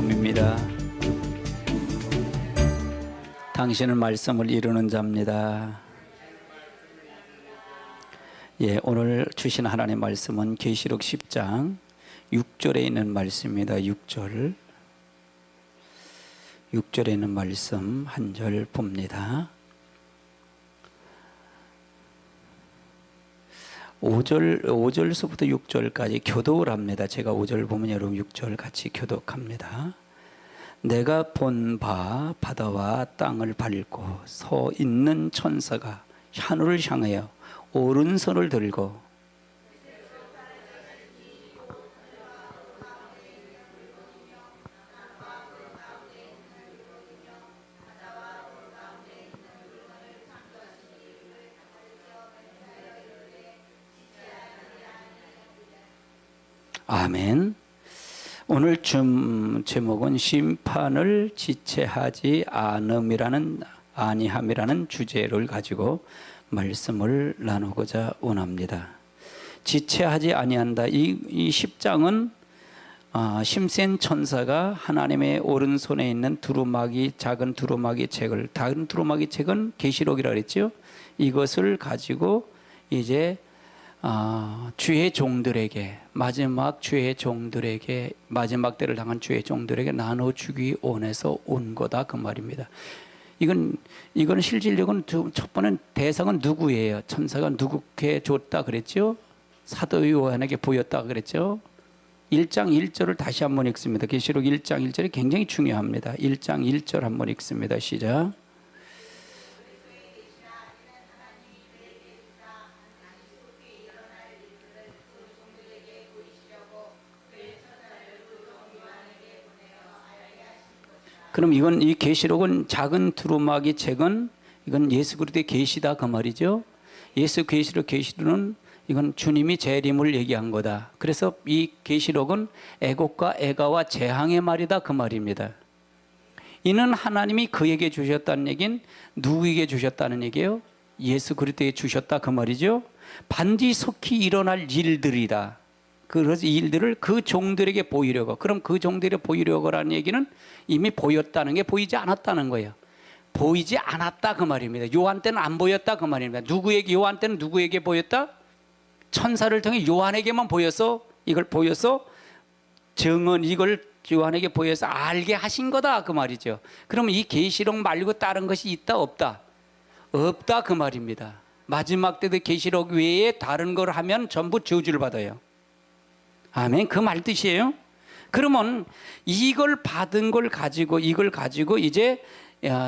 말씀입니다. 당신은 말씀을 이루는 자입니다. 예, 오늘 주신 하나님의 말씀은 계시록 10장 6절에 있는 말씀입니다. 6절에 있는 말씀 한 절 봅니다. 5절서부터 6절까지 교독을 합니다. 제가 5절 보면 여러분 6절 같이 교독합니다. 내가 본 바 바다와 땅을 밟고 서 있는 천사가 하늘을 향하여 오른손을 들고 아멘. 오늘 제목은 심판을 지체하지 아니함이라는 주제를 가지고 말씀을 나누고자 원합니다. 지체하지 아니한다. 이 10장은 심센 천사가 하나님의 오른손에 있는 작은 두루마기 책을, 다른 두루마기 책은 계시록이라 그랬죠. 이것을 가지고 이제 주의 종들에게, 마지막 때를 당한 주의 종들에게 나눠주기 원해서 온 거다 그 말입니다. 이건 실질적인 첫 번째 대상은 누구예요? 천사가 누구께 줬다 그랬죠? 사도 요한에게 보였다 그랬죠? 1장 1절을 다시 한번 읽습니다. 계시록 1장 1절이 굉장히 중요합니다. 1장 1절 한번 읽습니다. 시작. 그럼 이 계시록은 작은 두루마기 책은 이건 예수 그리스도의 계시다 그 말이죠. 예수 계시록은 이건 주님이 재림을 얘기한 거다. 그래서 이 계시록은 애곡과 애가와 재앙의 말이다 그 말입니다. 이는 하나님이 그에게 주셨다는 얘기는 누구에게 주셨다는 얘기예요? 예수 그리스도에게 주셨다 그 말이죠. 반드시 속히 일어날 일들이다. 그래서 이 일들을 그 종들에게 보이려고. 그럼 그 종들에게 보이려고라는 얘기는 이미 보였다는 게 보이지 않았다는 거예요. 보이지 않았다 그 말입니다. 요한 때는 안 보였다 그 말입니다. 요한 때는 누구에게 보였다? 천사를 통해 요한에게만 보여서 이걸 요한에게 보여서 알게 하신 거다 그 말이죠. 그러면 이 계시록 말고 다른 것이 있다 없다? 없다 그 말입니다. 마지막 때도 계시록 외에 다른 걸 하면 전부 저주를 받아요. 아멘. 그 말 뜻이에요. 그러면 이걸 가지고 이제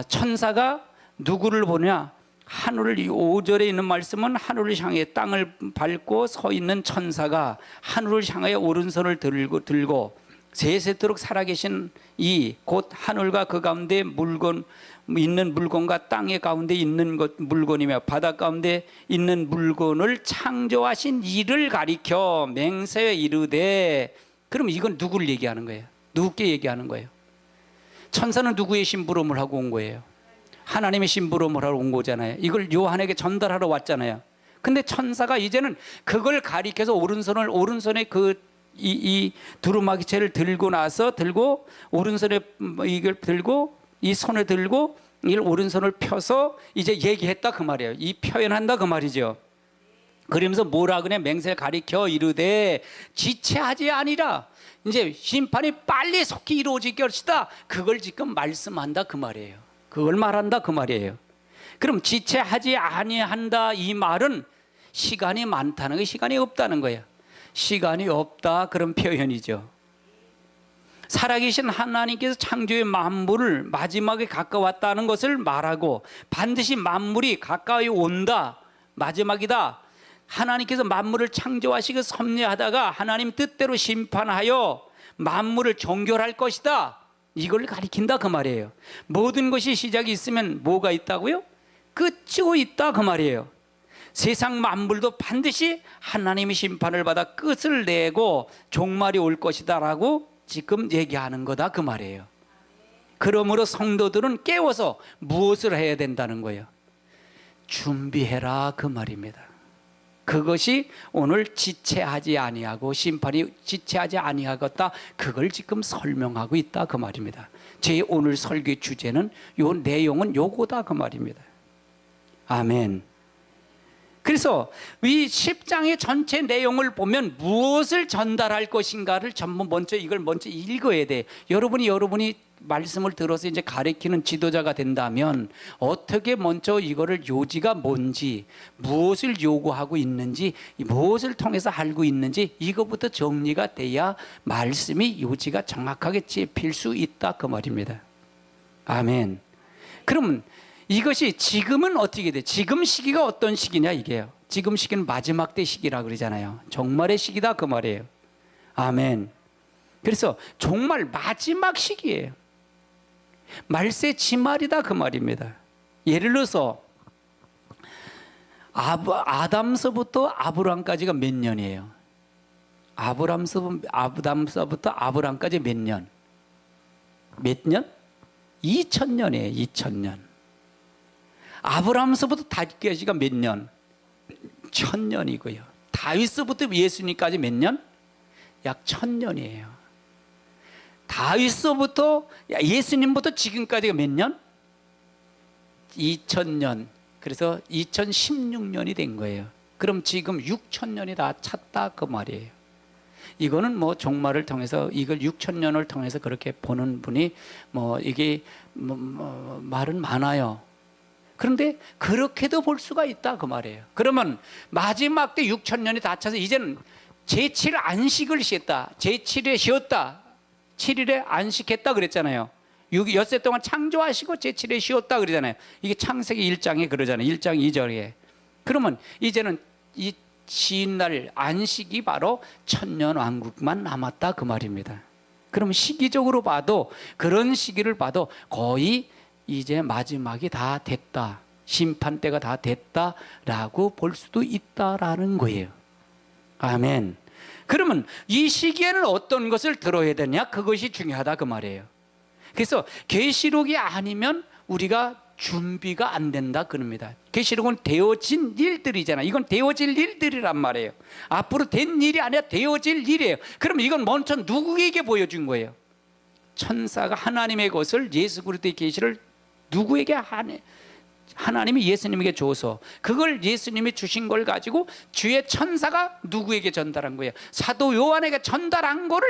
천사가 누구를 보냐? 5절에 있는 말씀은 하늘을 향해 땅을 밟고 서 있는 천사가 하늘을 향하여 오른손을 들고 세세토록 살아계신 곧 하늘과 그 가운데 있는 물건과 땅의 가운데 있는 물건이며 바다 가운데 있는 물건을 창조하신 이를 가리켜 맹세에 이르되. 그럼 이건 누구를 얘기하는 거예요? 누구께 얘기하는 거예요? 천사는 누구의 심부름을 하고 온 거예요? 하나님의 심부름을 하러 온 거잖아요. 이걸 요한에게 전달하러 왔잖아요. 근데 천사가 이제는 그걸 가리켜서 오른손에 이 두루마기채를 들고 오른손에 이걸 들고 이 손을 들고 이걸 오른손을 펴서 이제 얘기했다 그 말이에요. 이 표현한다 그 말이죠. 그러면서 뭐라 그래? 맹세를 가리켜 이르되 지체하지 아니라. 이제 심판이 빨리 속히 이루어질 것이다. 그걸 지금 말씀한다 그 말이에요. 그걸 말한다 그 말이에요. 그럼 지체하지 아니한다 이 말은 시간이 많다는 거, 시간이 없다는 거예요. 시간이 없다 그런 표현이죠. 살아계신 하나님께서 창조의 만물을 마지막에 가까웠다는 것을 말하고 반드시 만물이 가까이 온다, 마지막이다. 하나님께서 만물을 창조하시고 섭리하다가 하나님 뜻대로 심판하여 만물을 종결할 것이다. 이걸 가리킨다 그 말이에요. 모든 것이 시작이 있으면 뭐가 있다고요? 끝이 있다 그 말이에요. 세상 만물도 반드시 하나님의 심판을 받아 끝을 내고 종말이 올 것이다 라고 지금 얘기하는 거다 그 말이에요. 그러므로 성도들은 깨워서 무엇을 해야 된다는 거예요? 준비해라 그 말입니다. 그것이 오늘 지체하지 아니하고 심판이 지체하지 아니하겠다, 그걸 지금 설명하고 있다 그 말입니다. 제 오늘 설교 주제는 요 내용은 요거다 그 말입니다. 아멘. 그래서 이 10장의 전체 내용을 보면 무엇을 전달할 것인가를 전부 이걸 먼저 읽어야 돼. 여러분이 말씀을 들어서 이제 가르치는 지도자가 된다면 어떻게 먼저 이거를 요지가 뭔지, 무엇을 요구하고 있는지, 무엇을 통해서 알고 있는지 이거부터 정리가 돼야 말씀이 요지가 정확하게 잡힐 수 있다 그 말입니다. 아멘. 그럼 이것이 지금은 어떻게 돼? 지금 시기가 어떤 시기냐 이게요. 지금 시기는 마지막 때 시기라 그러잖아요. 종말의 시기다 그 말이에요. 아멘. 그래서 종말 마지막 시기예요. 말세 지말이다 그 말입니다. 예를 들어서 아담서부터 아브람까지가 몇 년이에요? 아담서부터 아브람까지 몇 년? 몇 년? 2000년이에요. 2000년. 아브람서부터 다윗까지가 몇 년? 1000년이고요. 다윗서부터 예수님까지 몇 년? 약 1000년이에요. 다윗서부터 예수님부터 지금까지가 몇 년? 2000년. 그래서 2016년이 된 거예요. 그럼 지금 6000년이 다 찼다 그 말이에요. 이거는 뭐 종말을 통해서 이걸 6000년을 통해서 그렇게 보는 분이 이게 말은 많아요. 그런데 그렇게도 볼 수가 있다 그 말이에요. 그러면 마지막 때 6000년이 다 차서 이제는 제7 안식을 쉬었다. 제7일에 쉬었다. 7일에 안식했다 그랬잖아요. 엿새 동안 창조하시고 제7일에 쉬었다 그러잖아요. 이게 창세기 1장에 그러잖아요. 1장 2절에. 그러면 이제는 이 쉬는 안식이 바로 천년왕국만 남았다 그 말입니다. 그럼 시기적으로 봐도, 그런 시기를 봐도 거의 이제 마지막이 다 됐다, 심판 때가 다 됐다라고 볼 수도 있다라는 거예요. 아멘. 그러면 이 시기에는 어떤 것을 들어야 되냐, 그것이 중요하다 그 말이에요. 그래서 계시록이 아니면 우리가 준비가 안 된다 그럽니다. 계시록은 되어진 일들이잖아. 이건 되어질 일들이란 말이에요. 앞으로 된 일이 아니라 되어질 일이에요. 그럼 이건 먼저 누구에게 보여준 거예요? 천사가 하나님의 것을, 예수 그리스도의 계시를 누구에게 하나님이 예수님에게 줘서 그걸 예수님이 주신 걸 가지고 주의 천사가 누구에게 전달한 거예요? 사도 요한에게 전달한 거를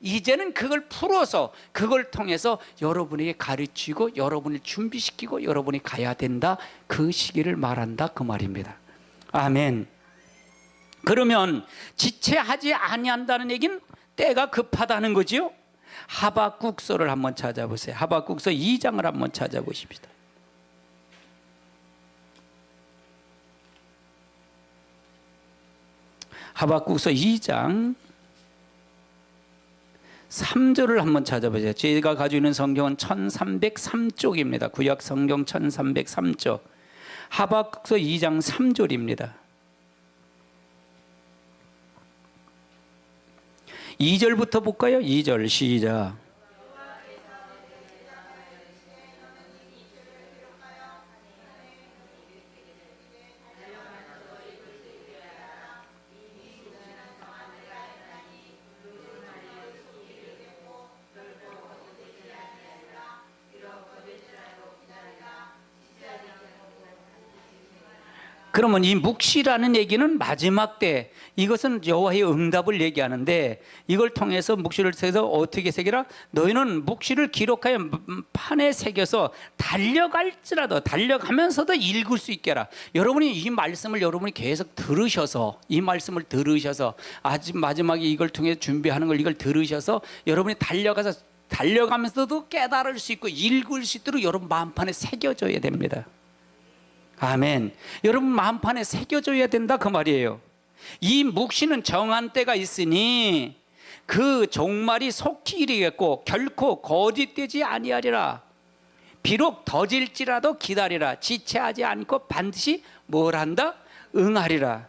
이제는 그걸 풀어서 그걸 통해서 여러분에게 가르치고 여러분을 준비시키고 여러분이 가야 된다, 그 시기를 말한다 그 말입니다. 아멘. 그러면 지체하지 아니한다는 얘기는 때가 급하다는 거지요. 하박국서를 한번 찾아보세요. 하박국서 2장을 한번 찾아보십시다. 하박국서 2장 3절을 한번 찾아보세요. 제가 가지고 있는 성경은 1303쪽입니다. 구약 성경 1303쪽. 하박국서 2장 3절입니다. 2절부터 볼까요? 2절 시작. 그러면 이 묵시라는 얘기는 마지막 때, 이것은 여호와의 응답을 얘기하는데, 이걸 통해서 묵시를 새서 어떻게 새기라? 너희는 묵시를 기록하여 판에 새겨서 달려갈지라도, 달려가면서도 읽을 수 있게 하라. 여러분이 이 말씀을 여러분이 계속 들으셔서, 이 말씀을 들으셔서 아직 마지막에 이걸 통해 준비하는 걸, 이걸 들으셔서 여러분이 달려가면서도 깨달을 수 있고 읽을 수 있도록 여러분 마음판에 새겨져야 됩니다. 아멘. 여러분 마음판에 새겨져야 된다 그 말이에요. 이 묵시는 정한 때가 있으니 그 종말이 속히 이르겠고 결코 거짓되지 아니하리라. 비록 더딜지라도 기다리라. 지체하지 않고 반드시 뭘 한다? 응하리라.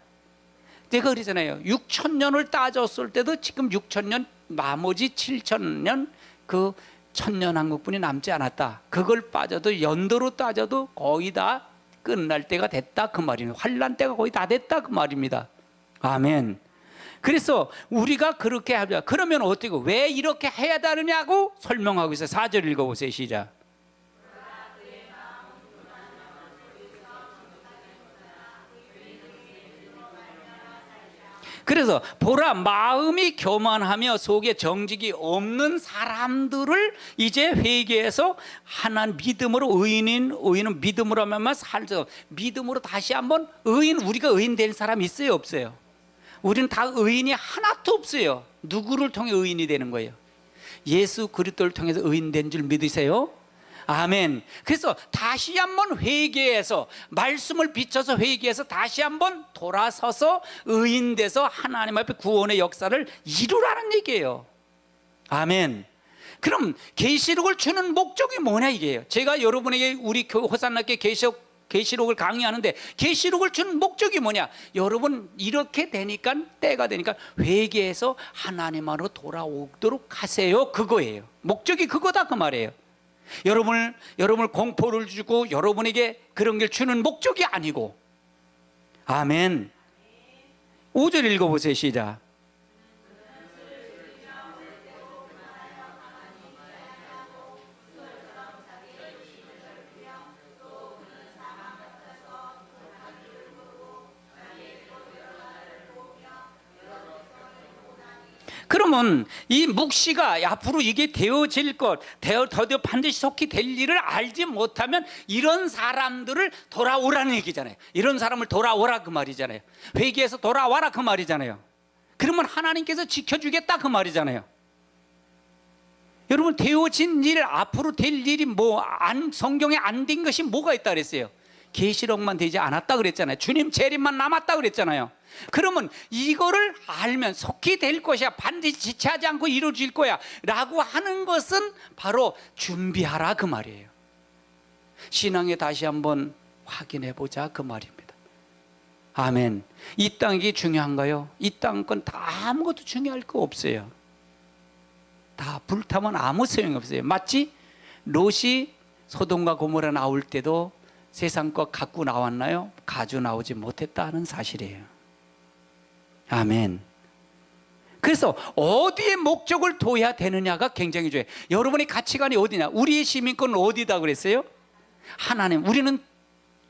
내가 그러잖아요. 6000년을 따졌을 때도 지금 6000년, 나머지 7000년 그 천년왕국뿐이 남지 않았다. 그걸 빠져도 연도로 따져도 거의 다 끝날 때가 됐다 그 말입니다. 환난 때가 거의 다 됐다 그 말입니다. 아멘. 그래서 우리가 그렇게 하자. 그러면 어떻게 왜 이렇게 해야 되느냐고 설명하고 있어요. 4절 읽어보세요. 시작. 그래서 보라, 마음이 교만하며 속에 정직이 없는 사람들을 이제 회개해서 하나님 믿음으로 의인은 믿음으로 하면 살죠. 믿음으로 다시 한번 우리가 의인 된 사람 있어요 없어요? 우리는 다 의인이 하나도 없어요. 누구를 통해 의인이 되는 거예요? 예수 그리스도를 통해서 의인 된 줄 믿으세요? 아멘. 그래서 다시 한번 회개해서 말씀을 비춰서 회개해서 다시 한번 돌아서서 의인 돼서 하나님 앞에 구원의 역사를 이루라는 얘기예요. 아멘. 그럼 계시록을 주는 목적이 뭐냐 이게요. 제가 여러분에게 우리 호산나께 계시록을 강의하는데 계시록을 주는 목적이 뭐냐? 여러분 이렇게 되니까 때가 되니까 회개해서 하나님으로 돌아오도록 하세요. 그거예요. 목적이 그거다 그 말이에요. 여러분을 공포를 주고 여러분에게 그런 걸 주는 목적이 아니고. 아멘. 5절 읽어보세요. 시작. 그러면 이 묵시가 앞으로 이게 되어질 것, 더디어 반드시 속히 될 일을 알지 못하면 이런 사람들을 돌아오라는 얘기잖아요. 이런 사람을 돌아오라 그 말이잖아요. 회개해서 돌아와라 그 말이잖아요. 그러면 하나님께서 지켜주겠다 그 말이잖아요. 여러분 되어진 일, 앞으로 될 일이 성경에 안 된 것이 뭐가 있다 그랬어요? 계시록만 되지 않았다 그랬잖아요. 주님 재림만 남았다 그랬잖아요. 그러면 이거를 알면 속히 될 것이야, 반드시 지체하지 않고 이루어질 거야 라고 하는 것은 바로 준비하라 그 말이에요. 신앙에 다시 한번 확인해 보자 그 말입니다. 아멘. 이 땅이 중요한가요? 이 땅 건 다 아무것도 중요할 거 없어요. 다 불타면 아무 소용이 없어요. 마치 롯이 소돔과 고모라 나올 때도 세상 것 갖고 나왔나요? 가져 나오지 못했다는 사실이에요. 아멘. 그래서 어디에 목적을 둬야 되느냐가 굉장히 중요해요. 여러분의 가치관이 어디냐? 우리의 시민권은 어디다 그랬어요? 하나님. 우리는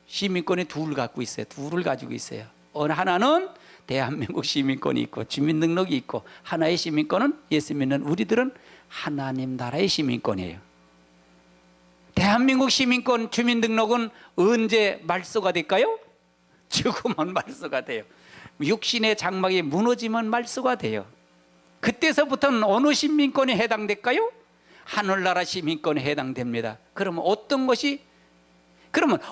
시민권에 둘을 갖고 있어요. 둘을 가지고 있어요. 하나는 대한민국 시민권이 있고 주민등록이 있고, 하나의 시민권은 예수 믿는 우리들은 하나님 나라의 시민권이에요. 대한민국 시민권 주민등록은 언제 말소가 될까요? 죽으면 말소가 돼요. 육신의 장막이 무너지면 말소가 돼요. 그때서부터는 어느 시민권에 해당될까요? 하늘나라 시민권에 해당됩니다. 그러면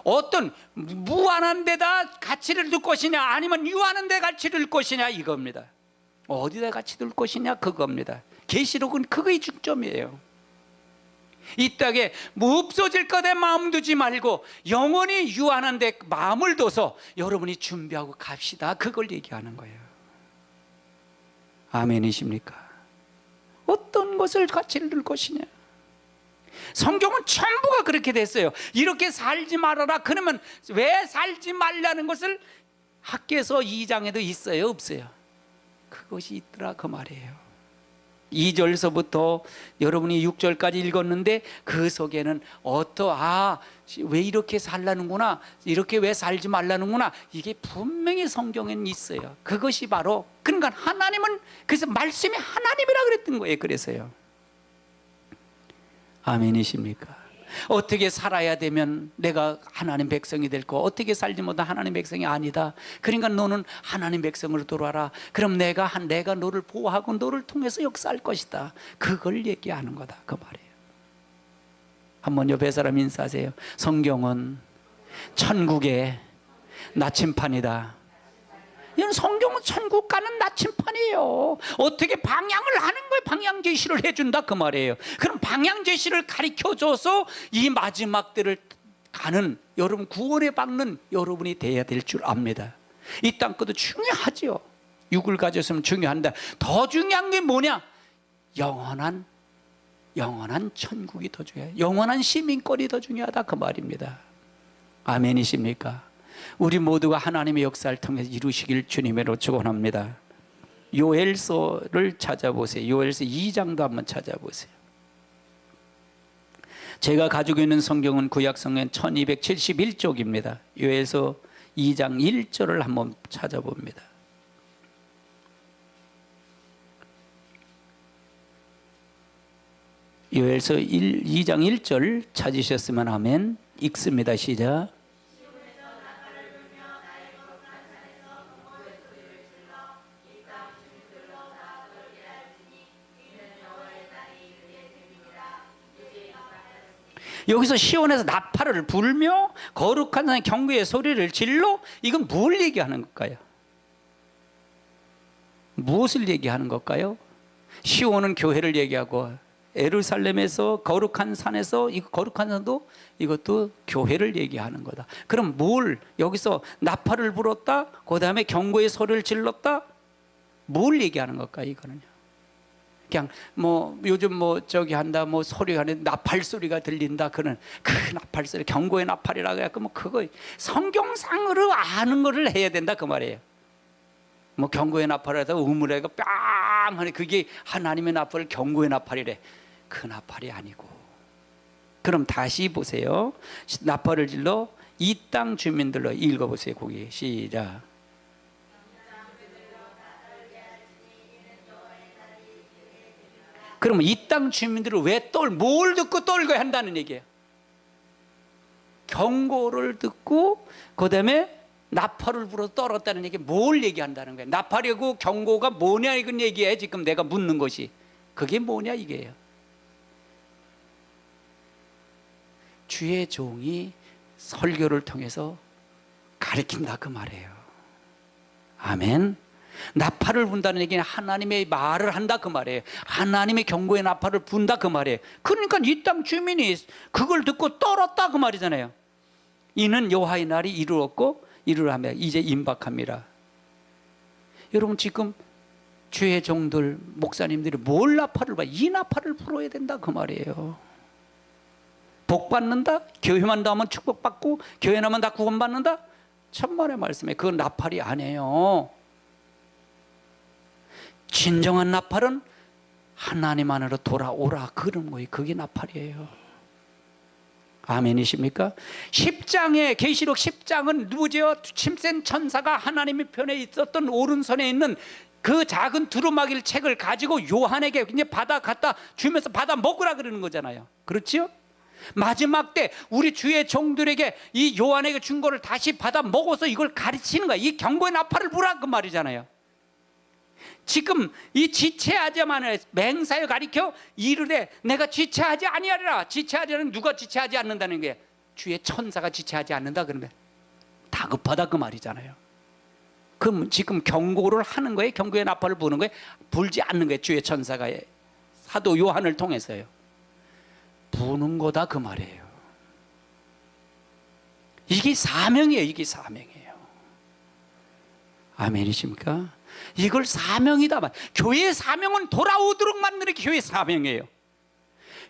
어떤 무한한 데다 가치를 둘 것이냐, 아니면 유한한 데 가치를 둘 것이냐 이겁니다. 어디다 가치 둘 것이냐 그겁니다. 계시록은 그거의 중점이에요. 이 땅에 없어질 것에 마음 두지 말고 영원히 유한한 데 마음을 둬서 여러분이 준비하고 갑시다, 그걸 얘기하는 거예요. 아멘이십니까? 어떤 것을 가치를 둘 것이냐. 성경은 전부가 그렇게 됐어요. 이렇게 살지 말아라. 그러면 왜 살지 말라는 것을 학개서 2장에도 있어요 없어요? 그것이 있더라 그 말이에요. 2절서부터 여러분이 6절까지 읽었는데 그 속에는 왜 이렇게 살라는구나, 이렇게 왜 살지 말라는구나, 이게 분명히 성경에는 있어요. 그것이 바로, 그러니까 하나님은, 그래서 말씀이 하나님이라 그랬던 거예요. 그래서요. 아멘이십니까? 어떻게 살아야 되면 내가 하나님 백성이 될 거, 어떻게 살지 못한 하나님 백성이 아니다. 그러니까 너는 하나님 백성으로 돌아와라. 그럼 내가 너를 보호하고 너를 통해서 역사할 것이다. 그걸 얘기하는 거다 그 말이에요. 한번 옆에 사람 인사하세요. 성경은 천국의 나침판이다. 이건 성경은 천국 가는 나침판이에요. 어떻게 방향을 하는 거예요. 방향 제시를 해준다 그 말이에요. 그럼 방향 제시를 가르쳐줘서 이 마지막 때를 가는 여러분, 구원에 박는 여러분이 돼야 될 줄 압니다. 이 땅 것도 중요하죠. 육을 가졌으면 중요한데 더 중요한 게 뭐냐? 영원한 천국이 더 중요해요. 영원한 시민권이 더 중요하다 그 말입니다. 아멘이십니까? 우리 모두가 하나님의 역사를 통해서 이루시길 주님으로 축원합니다. 요엘서를 찾아보세요. 요엘서 2장도 한번 찾아보세요. 제가 가지고 있는 성경은 구약성경 1271쪽입니다. 요엘서 2장 1절을 한번 찾아봅니다. 요엘서 2장 1절 찾으셨으면 아멘. 읽습니다. 시작. 여기서 시온에서 나팔을 불며 거룩한 산에 경고의 소리를 질러, 이건 뭘 얘기하는 걸까요? 무엇을 얘기하는 걸까요? 시온은 교회를 얘기하고, 예루살렘에서 거룩한 산에서, 이 거룩한 산도 이것도 교회를 얘기하는 거다. 그럼 뭘, 여기서 나팔을 불었다, 그 다음에 경고의 소리를 질렀다, 뭘 얘기하는 걸까요? 이거는요, 그냥 뭐 요즘 뭐 저기 한다, 뭐 소리가 나팔 소리가 들린다, 그는 그 나팔 소리 경고의 나팔이라고 해갖고 뭐 그거 성경상으로 아는 거를 해야 된다 그 말이에요. 뭐 경고의 나팔에다 우물에가 뺨 하니 그게 하나님의 나팔을 경고의 나팔이래. 그 나팔이 아니고. 그럼 다시 보세요. 나팔을 질러 이 땅 주민들로 읽어보세요. 거기 시작. 그러면 이 땅 주민들을 왜 뭘 듣고 떨고야 한다는 얘기예요? 경고를 듣고 그 다음에 나팔을 불어 떨었다는 얘기. 뭘 얘기한다는 거예요? 나팔이고 경고가 뭐냐 이건 얘기해. 지금 내가 묻는 것이 그게 뭐냐 이게요. 주의 종이 설교를 통해서 가르친다 그 말이에요. 아멘. 나팔을 분다는 얘기는 하나님의 말을 한다 그 말이에요. 하나님의 경고의 나팔을 분다 그 말이에요. 그러니까 이 땅 주민이 그걸 듣고 떨었다 그 말이잖아요. 이는 여호와의 날이 이루었고 이루라며 이제 임박합니다. 여러분 지금 주의 종들 목사님들이 뭘 나팔을 봐? 이 나팔을 불어야 된다 그 말이에요. 복 받는다? 교회만 나오면 축복받고 교회 나오면 다 구원받는다? 천만의 말씀에 그건 나팔이 아니에요. 진정한 나팔은 하나님 안으로 돌아오라 그런 거예요. 그게 나팔이에요. 아멘이십니까? 10장에 계시록 10장은 누구죠? 침센 천사가 하나님의 편에 있었던 오른손에 있는 그 작은 두루마기를 책을 가지고 요한에게 이제 받아 갖다 주면서 받아 먹으라 그러는 거잖아요. 그렇지요? 마지막 때 우리 주의 종들에게 이 요한에게 준 거를 다시 받아 먹어서 이걸 가르치는 거야. 이 경고의 나팔을 부라 그 말이잖아요. 지금 이 지체하자만을 맹사에 가리켜 이르되 내가 지체하지 아니하리라. 지체하지는 누가 지체하지 않는다는 게 주의 천사가 지체하지 않는다 그러면 다급하다 그 말이잖아요. 그럼 지금 경고를 하는 거예요? 경고의 나팔을 부는 거예요? 불지 않는 거예요? 주의 천사가 사도 요한을 통해서요. 부는 거다 그 말이에요. 이게 사명이에요. 이게 사명이에요. 아멘이십니까? 이걸 사명이다. 교회의 사명은 돌아오도록 만드는 게 교회의 사명이에요.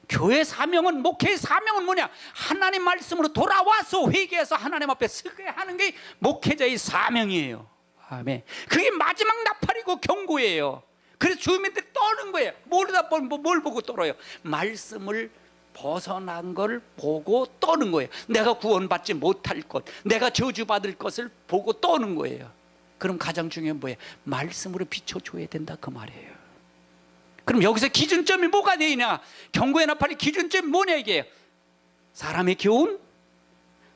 교회의 사명은, 목회의 사명은 뭐냐? 하나님 말씀으로 돌아와서 회개해서 하나님 앞에 서게 하는 게 목회자의 사명이에요. 아멘. 그게 마지막 나팔이고 경고예요. 그래서 주민들이 떠는 거예요. 뭘 보고 떨어요? 말씀을 벗어난 걸 보고 떠는 거예요. 내가 구원받지 못할 것, 내가 저주받을 것을 보고 떠는 거예요. 그럼 가장 중요한 뭐예요? 말씀으로 비춰줘야 된다 그 말이에요. 그럼 여기서 기준점이 뭐가 되느냐? 경고의 나팔의 기준점이 뭐냐 이게? 사람의 교훈?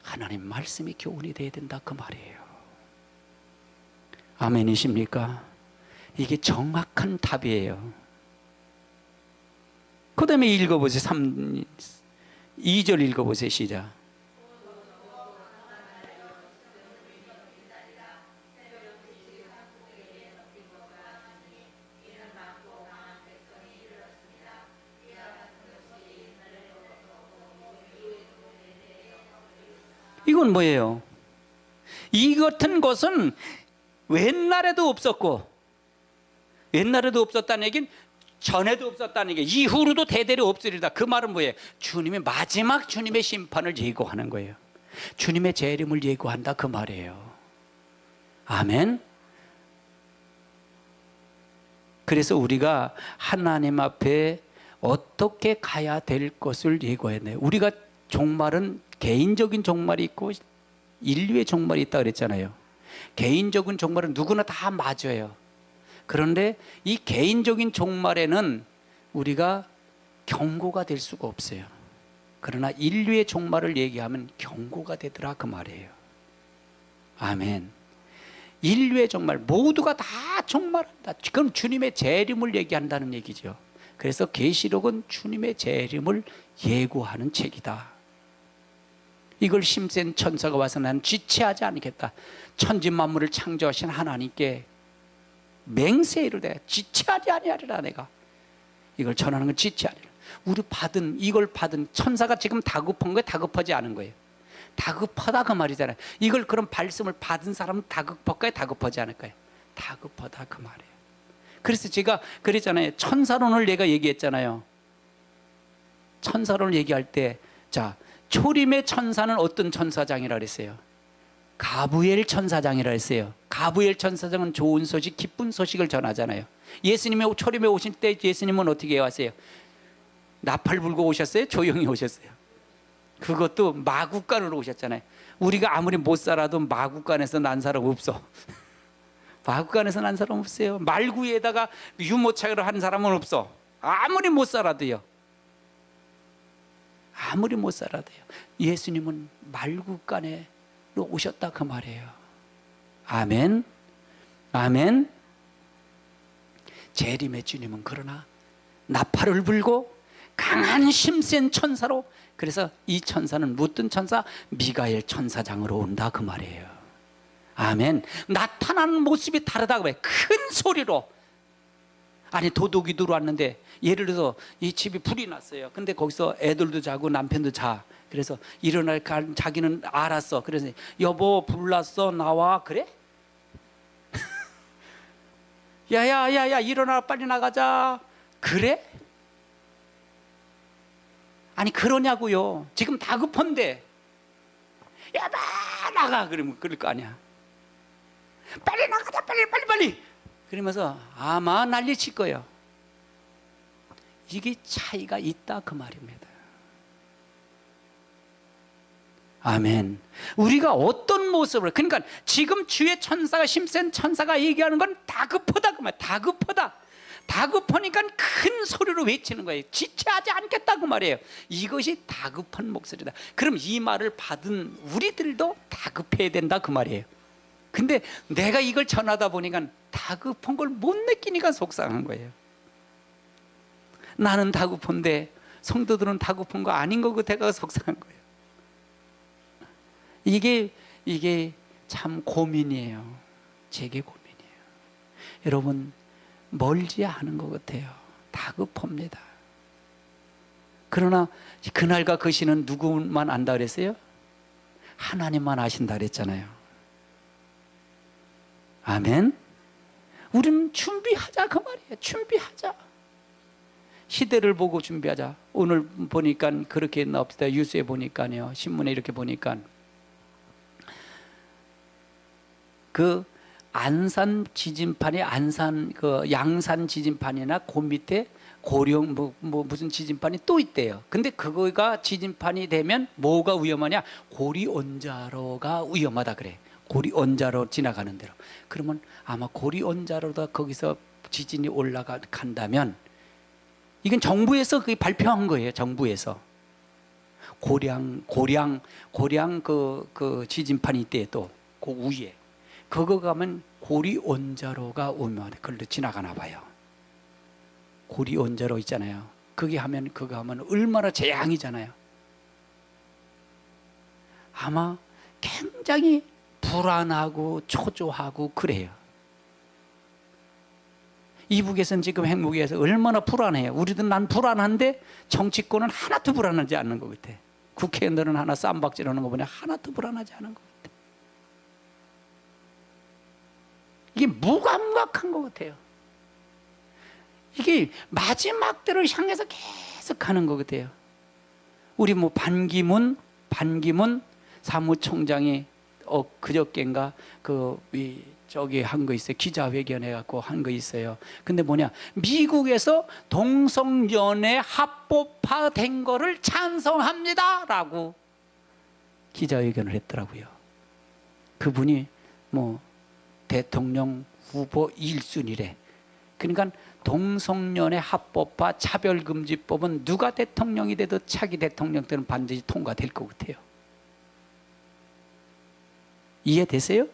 하나님 말씀의 교훈이 돼야 된다 그 말이에요. 아멘이십니까? 이게 정확한 답이에요. 그 다음에 읽어보세요. 2절 읽어보세요. 시작. 이건 뭐예요? 이 같은 것은 옛날에도 없었고, 옛날에도 없었다는 얘기는 전에도 없었다는 게 이후로도 대대로 없으리다. 그 말은 뭐예요? 주님의 마지막 주님의 심판을 예고하는 거예요. 주님의 재림을 예고한다 그 말이에요. 아멘. 그래서 우리가 하나님 앞에 어떻게 가야 될 것을 예고했네요. 우리가 종말은 개인적인 종말이 있고 인류의 종말이 있다 그랬잖아요. 개인적인 종말은 누구나 다 맞아요. 그런데 이 개인적인 종말에는 우리가 경고가 될 수가 없어요. 그러나 인류의 종말을 얘기하면 경고가 되더라 그 말이에요. 아멘. 인류의 종말, 모두가 다 종말한다. 그럼 주님의 재림을 얘기한다는 얘기죠. 그래서 계시록은 주님의 재림을 예고하는 책이다. 이걸 힘센 천사가 와서 나는 지체하지 않겠다. 천지 만물을 창조하신 하나님께 맹세를 해. 지체하지 아니하리라. 내가 이걸 전하는 건 지체하리라. 우리 이걸 받은 천사가 지금 다급한 거예요? 다급하지 않은 거예요? 다급하다 그 말이잖아요. 이걸 그런 말씀을 받은 사람은 다급할까요? 다급하지 않을까요? 다급하다 그 말이에요. 그래서 제가 그랬잖아요. 천사론을 내가 얘기했잖아요. 천사론을 얘기할 때, 자, 초림의 천사는 어떤 천사장이라 그랬어요? 가브리엘 천사장이라 했어요. 가브리엘 천사장은 좋은 소식, 기쁜 소식을 전하잖아요. 예수님이 초림에 오실 때 예수님은 어떻게 왔어요? 나팔 불고 오셨어요? 조용히 오셨어요? 그것도 마구간으로 오셨잖아요. 우리가 아무리 못 살아도 마구간에서 난 사람 없어. 마구간에서 난 사람 없어요. 말구에다가 유모차를 한 사람은 없어. 아무리 못 살아도요. 아무리 못 살아도요. 예수님은 말구간에 오셨다 그 말이에요. 아멘. 아멘. 재림의 주님은 그러나 나팔을 불고 강한 힘센 천사로, 그래서 이 천사는 무슨 천사? 미가엘 천사장으로 온다 그 말이에요. 아멘. 나타나는 모습이 다르다고 해. 큰 소리로. 아니 도둑이 들어왔는데, 예를 들어서 이 집이 불이 났어요. 근데 거기서 애들도 자고 남편도 자. 그래서 일어날 자기는 알았어. 그래서 여보 불났어 나와. 그래? 야야야야 일어나 빨리 나가자. 그래? 아니 그러냐고요. 지금 다급한데 야 나가 그러면 그럴 거 아니야. 빨리 나가자 빨리 그러면서 아마 난리칠 거예요. 이게 차이가 있다 그 말입니다. 아멘. 우리가 어떤 모습을, 그러니까 지금 주의 천사가, 힘센 천사가 얘기하는 건 다급하다 그 말. 다급하니까 큰 소리로 외치는 거예요. 지체하지 않겠다 그 말이에요. 이것이 다급한 목소리다. 그럼 이 말을 받은 우리들도 다급해야 된다 그 말이에요. 근데 내가 이걸 전하다 보니까 다급한 걸 못 느끼니까 속상한 거예요. 나는 다급한데 성도들은 다급한 거 아닌 거 같아가 속상한 거예요. 이게 참 고민이에요. 제게 고민이에요. 여러분 멀지 않은 것 같아요. 다급합니다. 그러나 그날과 그 시는 누구만 안다 그랬어요? 하나님만 아신다 그랬잖아요. 아멘. 우리는 준비하자 그 말이에요. 준비하자. 시대를 보고 준비하자. 오늘 보니까 그렇게 했나 봅시다. 뉴스에 보니까요, 신문에 이렇게 보니까 그 안산 지진판이, 안산 그 양산 지진판이나 그 밑에 고령 무슨 지진판이 또 있대요. 근데 그거가 지진판이 되면 뭐가 위험하냐? 고리 원자로가 위험하다 그래. 고리 원자로 지나가는 대로. 그러면 아마 고리 원자로다 거기서 지진이 올라간다면, 이건 정부에서 그게 발표한 거예요. 정부에서 고량 그 지진판이 있대요. 또 그 위에 그거 가면 고리 원자로가 오면 그걸로 지나가나 봐요. 고리 원자로 있잖아요. 그거 하면 얼마나 재앙이잖아요. 아마 굉장히 불안하고 초조하고 그래요. 이북에서는 지금 핵무기에서 얼마나 불안해요. 우리도 난 불안한데 정치권은 하나도 불안하지 않는 것 같아. 국회의원들은 하나 쌈박질하는 거 보니 하나도 불안하지 않은 것 같아. 이게 무감각한 것 같아요. 이게 마지막 때를 향해서 계속 가는 것 같아요. 우리 반기문 사무총장이 그저께인가 저기 한 거 있어요. 기자회견해 갖고 한 거 있어요. 근데 뭐냐, 미국에서 동성연애 합법화된 거를 찬성합니다라고 기자회견을 했더라고요. 그분이 뭐 대통령 후보 1순위래. 그러니까 동성연애 합법화 차별금지법은 누가 대통령이 돼도 차기 대통령 때는 반드시 통과될 것 같아요. 이해되세요?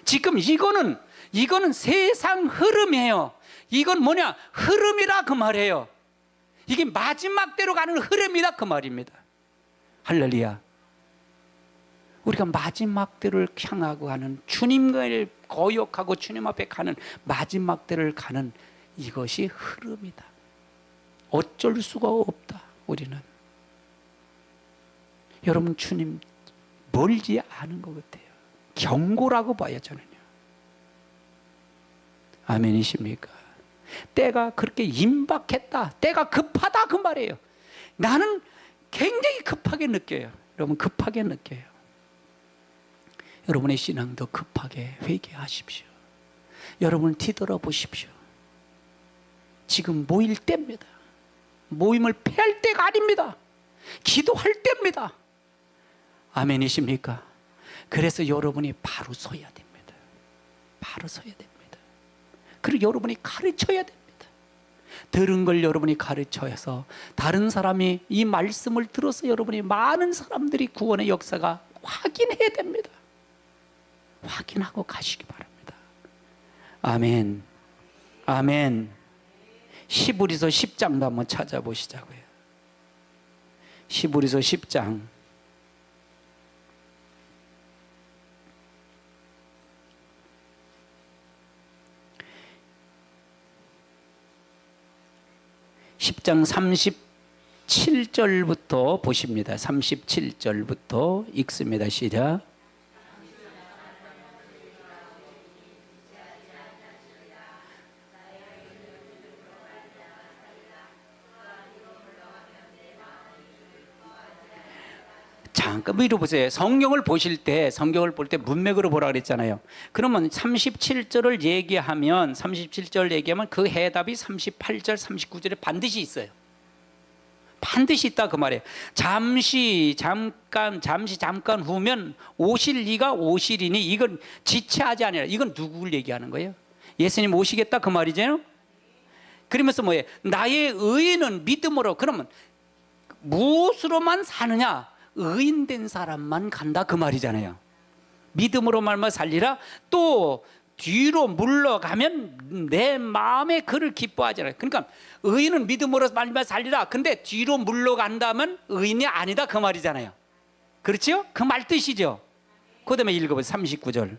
지금 이거는 세상 흐름이에요. 이건 뭐냐? 흐름이라 그 말이에요. 이게 마지막 때로 가는 흐름이다 그 말입니다. 할렐루야. 우리가 마지막 때를 향하고 가는, 주님을 거역하고 주님 앞에 가는 마지막 때를 가는 이것이 흐름이다. 어쩔 수가 없다. 우리는 여러분, 주님 멀지 않은 것 같아요. 경고라고 봐요, 저는요. 아멘이십니까? 때가 그렇게 임박했다, 때가 급하다 그 말이에요. 나는 굉장히 급하게 느껴요. 여러분, 급하게 느껴요. 여러분의 신앙도 급하게 회개하십시오. 여러분을 뒤돌아보십시오. 지금 모일 때입니다. 모임을 폐할 때가 아닙니다. 기도할 때입니다. 아멘이십니까? 그래서 여러분이 바로 서야 됩니다. 바로 서야 됩니다. 그리고 여러분이 가르쳐야 됩니다. 들은 걸 여러분이 가르쳐서 다른 사람이 이 말씀을 들어서 여러분이 많은 사람들이 구원의 역사가 확인해야 됩니다. 확인하고 가시기 바랍니다. 아멘. 아멘. 히브리서 10장도 한번 찾아보시자고요. 히브리서 10장 10장 37절부터 보십니다. 37절부터 읽습니다. 시작. 잠깐 위로 보세요. 성경을 보실 때, 성경을 볼 때 문맥으로 보라 그랬잖아요. 그러면 37절을 얘기하면, 37절 얘기하면 그 해답이 38절, 39절에 반드시 있어요. 반드시 있다 그 말이에요. 잠시 잠깐 후면 오실 이가 오시리니, 이건 지체하지 아니라, 이건 누구를 얘기하는 거예요? 예수님 오시겠다 그 말이잖아요. 그러면서 뭐예요? 나의 의인은 믿음으로. 그러면 무엇으로만 사느냐? 의인된 사람만 간다 그 말이잖아요. 믿음으로 말만 살리라. 또 뒤로 물러가면 내 마음에 그를 기뻐하잖아요. 그러니까 의인은 믿음으로 말만 살리라. 근데 뒤로 물러간다면 의인이 아니다 그 말이잖아요. 그렇죠? 그 말 뜻이죠. 그 다음에 읽어보세요. 39절.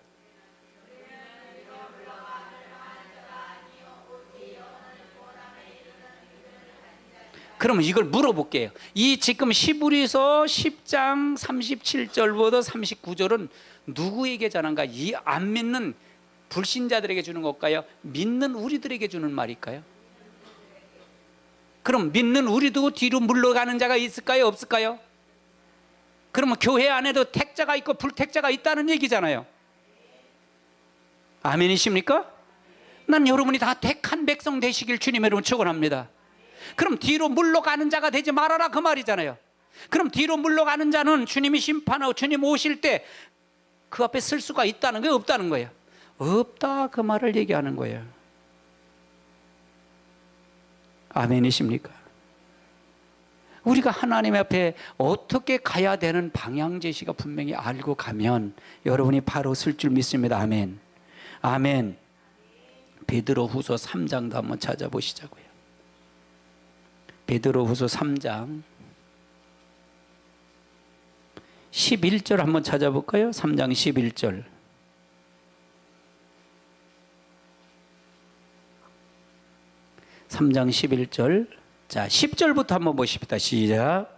그러면 이걸 물어볼게요. 이 지금 히브리서 10장 37절부터 39절은 누구에게 전한가? 이 안 믿는 불신자들에게 주는 걸까요? 믿는 우리들에게 주는 말일까요? 그럼 믿는 우리도 뒤로 물러가는 자가 있을까요? 없을까요? 그러면 교회 안에도 택자가 있고 불택자가 있다는 얘기잖아요. 아멘이십니까? 난 여러분이 다 택한 백성 되시길 주님의 이름으로 축원합니다. 그럼 뒤로 물러가는 자가 되지 말아라 그 말이잖아요. 그럼 뒤로 물러가는 자는 주님이 심판하고 주님 오실 때 그 앞에 설 수가 있다는 거예요? 없다는 거예요? 없다 그 말을 얘기하는 거예요. 아멘이십니까? 우리가 하나님 앞에 어떻게 가야 되는 방향 제시가 분명히 알고 가면 여러분이 바로 설 줄 믿습니다. 아멘. 아멘. 베드로후서 3장도 한번 찾아보시자고요. 베드로후서 3장 11절 한번 찾아볼까요? 3장 11절. (3장 11절) 자 10절부터 한번 보십시다. 시작.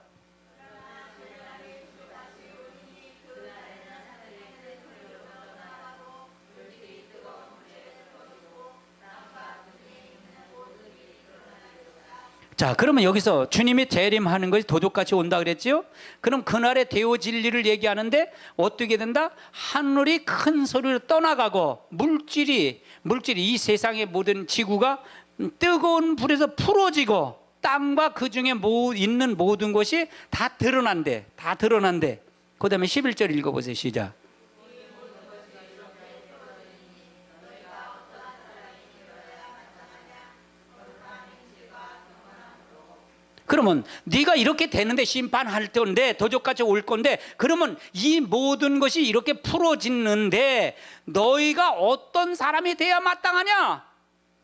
자, 그러면 여기서 주님이 재림하는 것이 도적같이 온다 그랬지요? 그럼 그날의 대오 진리를 얘기하는데 어떻게 된다? 하늘이 큰 소리로 떠나가고 물질이 이 세상의 모든 지구가 뜨거운 불에서 풀어지고 땅과 그 중에 있는 모든 것이 다 드러난대. 그 다음에 11절 읽어보세요. 시작. 그러면 네가 이렇게 되는데 심판할 건데 도적같이 올 건데 그러면 이 모든 것이 이렇게 풀어지는데 너희가 어떤 사람이 돼야 마땅하냐?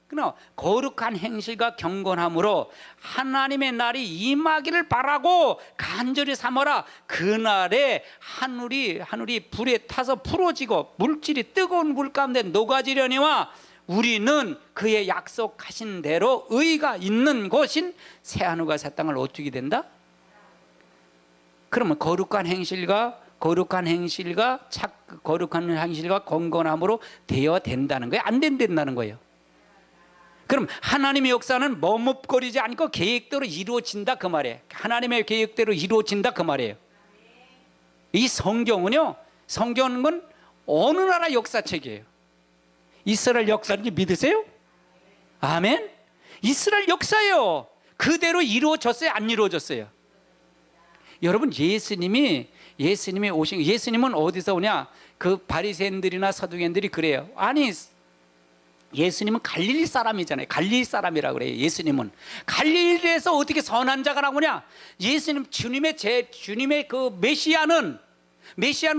그럼 거룩한 행실과 경건함으로 하나님의 날이 임하기를 바라고 간절히 삼아라. 그날에 하늘이 불에 타서 풀어지고 물질이 뜨거운 물 가운데 녹아지려니와 우리는 그의 약속하신 대로 의가 있는 곳인 새하늘과 새 땅을 어떻게 된다? 그러면 거룩한 행실과 건건함으로 되어야 된다는 거예요? 안 된다는 거예요? 그럼 하나님의 역사는 머뭇거리지 않고 계획대로 이루어진다 그 말이에요. 하나님의 계획대로 이루어진다 그 말이에요. 이 성경은 어느 나라 역사책이에요? 이스라엘 역사인지 믿으세요? 아멘. 이스라엘 역사예요. 그대로 이루어졌어요? 안 이루어졌어요? 여러분, 예수님은 어디서 오냐? 그 바리새인들이나 서두개인들이 그래요. 아니, 예수님은 갈릴리 사람이잖아요. 갈릴리 사람이라고 그래요. 예수님은 갈릴리에서 어떻게 선한 자가 나오냐? 주님의 그 메시아는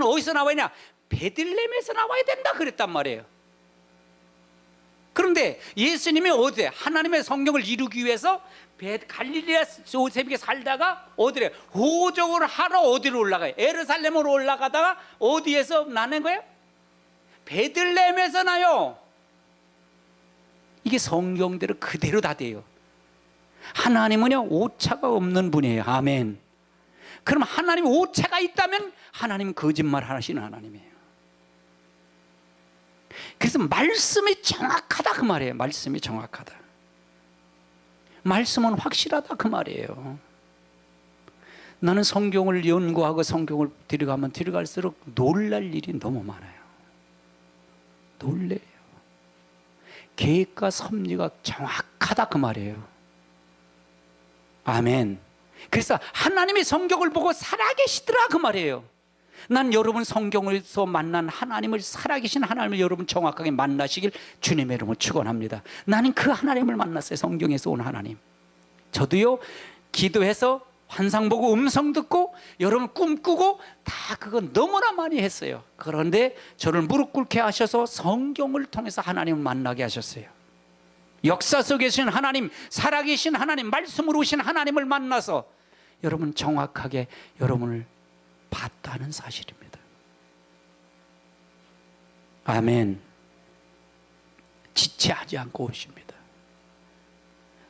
어디서 나와야 냐? 베들레헴에서 나와야 된다 그랬단 말이에요. 그런데 예수님이 어디에 하나님의 성경을 이루기 위해서 갈릴리아 요셉에게 살다가 어디래? 호적을 하러 어디로 올라가요? 예루살렘으로 올라가다가 어디에서 나는 거예요? 베들레헴에서 나요. 이게 성경대로 그대로 다 돼요. 하나님은요 오차가 없는 분이에요. 아멘. 그럼 하나님 오차가 있다면 하나님은 거짓말 하시는 하나님이에요. 그래서 말씀이 정확하다 그 말이에요. 말씀이 정확하다. 말씀은 확실하다 그 말이에요. 나는 성경을 연구하고 성경을 들어갈수록 놀랄 일이 너무 많아요. 놀래요. 계획과 섭리가 정확하다 그 말이에요. 아멘. 그래서 하나님이 성경을 보고 살아계시더라 그 말이에요. 난 여러분 성경에서 만난 하나님을, 살아계신 하나님을 여러분 정확하게 만나시길 주님의 이름으로 축원합니다. 나는 그 하나님을 만났어요. 성경에서 온 하나님. 저도요 기도해서 환상 보고 음성 듣고 여러분 꿈꾸고 다 그건 너무나 많이 했어요. 그런데 저를 무릎 꿇게 하셔서 성경을 통해서 하나님을 만나게 하셨어요. 역사 속에 계신 하나님, 살아계신 하나님, 말씀으로 오신 하나님을 만나서 여러분 정확하게 여러분을 봤다는 사실입니다. 아멘. 지체하지 않고 오십니다.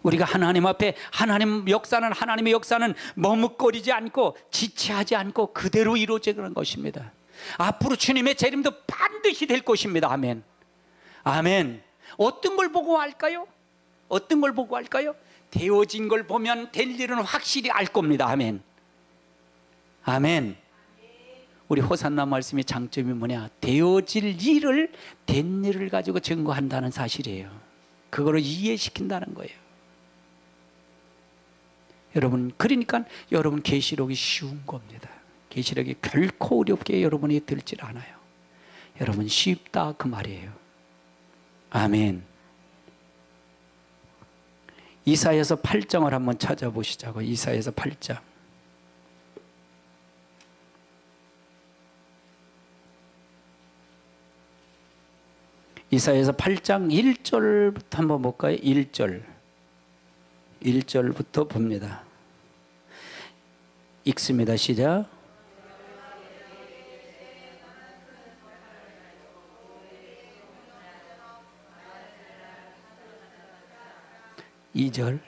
우리가 하나님 앞에 하나님의 역사는 머뭇거리지 않고 지체하지 않고 그대로 이루어지는 것입니다. 앞으로 주님의 재림도 반드시 될 것입니다. 아멘. 아멘. 어떤 걸 보고 할까요? 되어진 걸 보면 될 일은 확실히 알 겁니다. 아멘. 아멘. 우리 호산나 말씀의 장점이 뭐냐? 되어질 일을, 된 일을 가지고 증거한다는 사실이에요. 그거를 이해시킨다는 거예요. 여러분, 그러니까 여러분 계시록이 쉬운 겁니다. 계시록이 결코 어렵게 여러분이 들질 않아요. 여러분 쉽다 그 말이에요. 아멘. 이사야서 8장을 한번 찾아보시자고. 이사야서 8장. 이사야서 8장 1절부터 한번 볼까요? 1절부터 봅니다. 읽습니다. 시작. 이 절.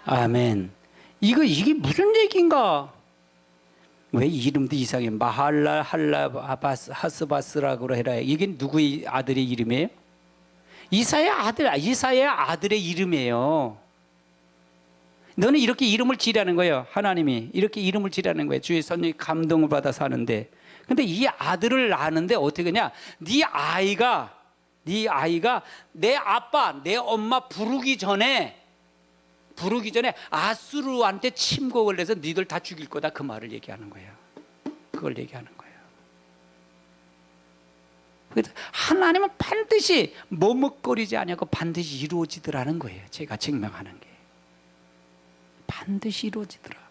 아멘. 이게 무슨 얘기인가? 왜 이름도 이상해? 마할라 할라 하스바스라고 해라. 이게 누구의 아들의 이름이에요? 이사의 아들의 이름이에요. 너는 이렇게 이름을 지라는 거예요. 하나님이 이렇게 이름을 지라는 거예요. 주의 선생님이 감동을 받아 사는데. 근데 이 아들을 낳았는데 어떻게 하냐? 네 아이가 내 아빠, 내 엄마 부르기 전에 아수르한테 침공을 해서 니들 다 죽일 거다, 그 말을 얘기하는 거예요. 그걸 얘기하는 거예요. 그래서 하나님은 반드시 머뭇거리지 않고 반드시 이루어지더라는 거예요. 제가 증명하는 게 반드시 이루어지더라.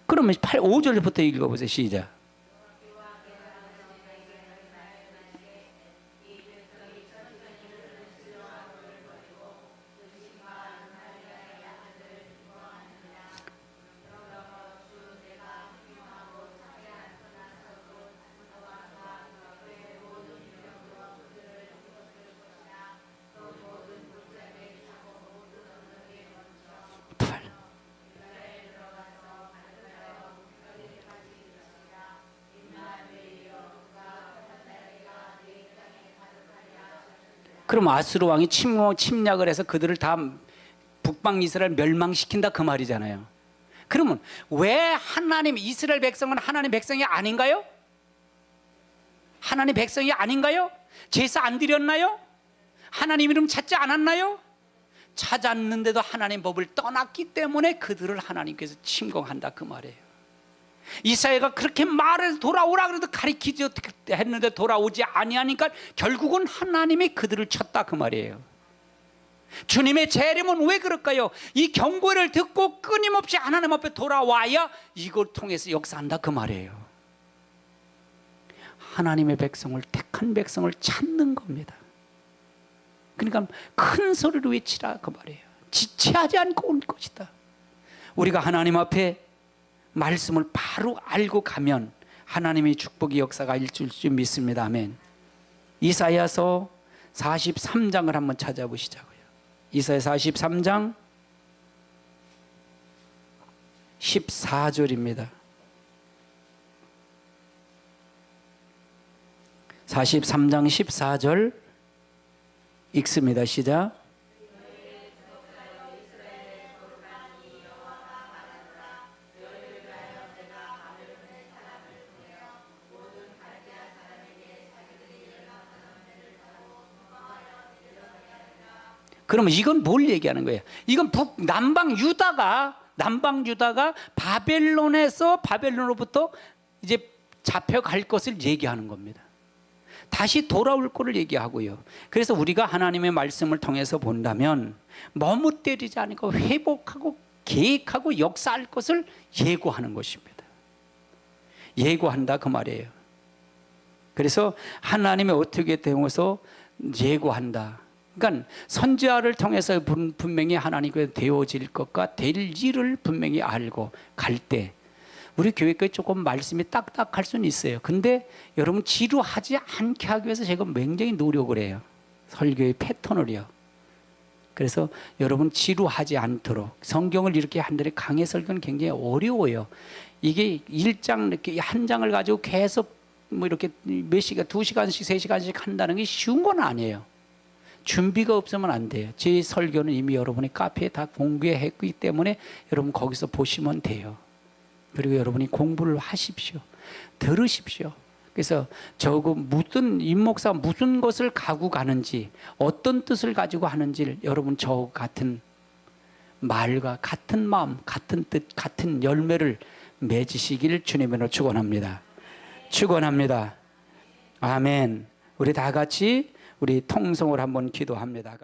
그러면 5절부터 읽어보세요. 시작. 그럼 아수르 왕이 침략을 해서 그들을 다 북방 이스라엘 멸망시킨다, 그 말이잖아요. 그러면 왜 하나님, 이스라엘 백성은 하나님 백성이 아닌가요? 하나님 백성이 아닌가요? 제사 안 드렸나요? 하나님 이름 찾지 않았나요? 찾았는데도 하나님 법을 떠났기 때문에 그들을 하나님께서 침공한다, 그 말이에요. 이사야가 그렇게 말해서 돌아오라 그래도 가리키지 했는데 돌아오지 아니하니까 결국은 하나님이 그들을 쳤다, 그 말이에요. 주님의 재림은 왜 그럴까요? 이 경고를 듣고 끊임없이 하나님 앞에 돌아와야 이걸 통해서 역사한다, 그 말이에요. 하나님의 백성을, 택한 백성을 찾는 겁니다. 그러니까 큰 소리로 외치라, 그 말이에요. 지체하지 않고 올 것이다. 우리가 하나님 앞에 말씀을 바로 알고 가면 하나님의 축복의 역사가 일줄 줄 믿습니다. 아멘. 이사야서 43장을 한번 찾아보시자고요. 이사야 43장 14절입니다. 43장 14절 읽습니다. 시작. 그러면 이건 뭘 얘기하는 거예요? 이건 남방 유다가 바벨론으로부터 이제 잡혀갈 것을 얘기하는 겁니다. 다시 돌아올 것을 얘기하고요. 그래서 우리가 하나님의 말씀을 통해서 본다면 머뭇대리지 않고 회복하고 계획하고 역사할 것을 예고하는 것입니다. 예고한다, 그 말이에요. 그래서 하나님이 어떻게 되어서 예고한다. 그러니까 선지자를 통해서 분명히 하나님께 되어질 것과 될 일을 분명히 알고 갈 때 우리 교회가 조금 말씀이 딱딱할 수는 있어요. 근데 여러분 지루하지 않게 하기 위해서 제가 굉장히 노력을 해요. 설교의 패턴을요. 그래서 여러분 지루하지 않도록 성경을 이렇게 한달에 강해 설교는 굉장히 어려워요. 이게 1장 이렇게 한 장을 가지고 계속 뭐 이렇게 몇 시간, 2시간씩 3시간씩 한다는 게 쉬운 건 아니에요. 준비가 없으면 안 돼요. 제 설교는 이미 여러분이 카페에 다 공개했기 때문에 여러분 거기서 보시면 돼요. 그리고 여러분이 공부를 하십시오. 들으십시오. 그래서 임 목사 무슨 것을 가고 가는지, 어떤 뜻을 가지고 하는지를 여러분 저 같은 말과 같은 마음, 같은 뜻, 같은 열매를 맺으시기를 주님으로 축원합니다. 축원합니다. 아멘. 우리 다 같이 우리 통성을 한번 기도합니다.